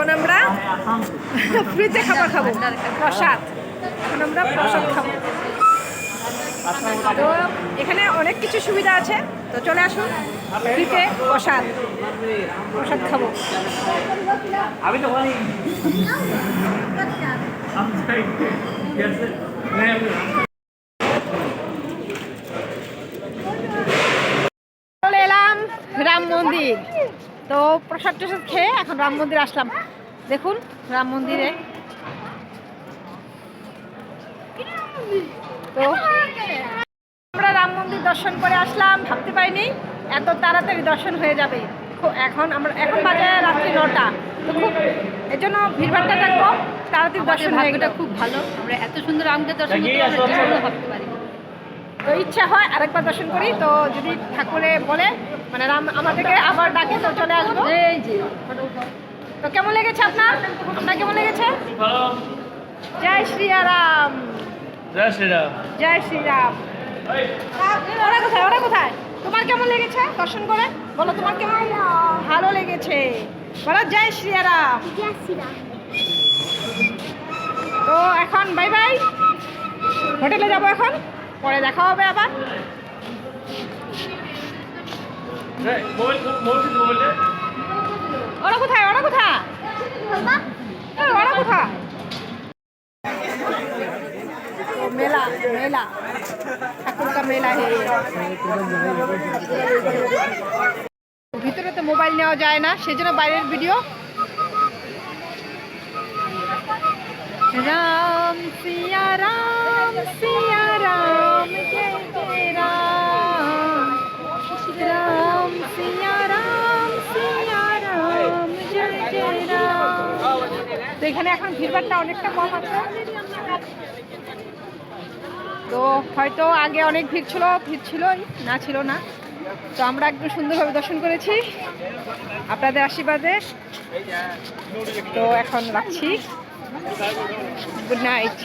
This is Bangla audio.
এখন আমরা ফ্রিতে খাবার খাবো, প্রসাদ। এখন আমরা প্রসাদ খাবো। তো এখানে অনেক কিছু সুবিধা আছে, তো চলে আসুন ফ্রিতে প্রসাদ প্রসাদ খাবো। চলে এলাম রাম মন্দির। তো প্রসাদ টসাদ খেয়ে এখন রাম মন্দির আসলাম। দেখুন রাম মন্দিরে তো আমরা রাম মন্দির দর্শন করে আসলাম। ভাবতে পারিনি এত তাড়াতাড়ি দর্শন হয়ে যাবে। এখন বাজে রাত্রি 9টা, তো খুব এর জন্য ভিড়ভাড়টা কম, তাড়াতাড়ি দর্শন হয়ে গেল। খুব ভালো, আমরা এত সুন্দর রামকে দর্শন করতে ভাবতে পারি। তো ইচ্ছা হয় আরেকবার দর্শন করি, তো যদি ঠাকুরে বলে মানে রাম আমাদেরকে আবার ডাকে তো চলে আসবো। এই যে তো কেমন লেগেছে আপনার কেমন লেগেছে? জয় শ্রীরাম, জয় শ্রীরাম। জয় শ্রীরাম। ওরা কোথায়? তোমার কেমন লেগেছে দর্শন করে? বলো তোমার কেমন ভালো লেগেছে? বলো জয় শ্রীরাম। তো এখন বাই বাই, হোটেলে যাবো এখন, পরে দেখা হবে আবার। ওরা কোথায়? ওরা কোথায়? मेला ठाकुर का मेला है। ভিতরে তো মোবাইল নেওয়া যায় না, সেজন্য বাইরের ভিডিও। রাম সিয়া রাম সিয়া রাম জয় জয় রাম, রাম সিয়া রাম জয় জয় রাম। তো এখানে এখন ভিড়ভাড়টা অনেকটা কম আছে। তো হয়তো আগে অনেক ভিড় ছিলই না, ছিল না। তো আমরা একদম সুন্দরভাবে দর্শন করেছি আপনাদের আশীর্বাদে। তো এখন রাখছি, গুড নাইট।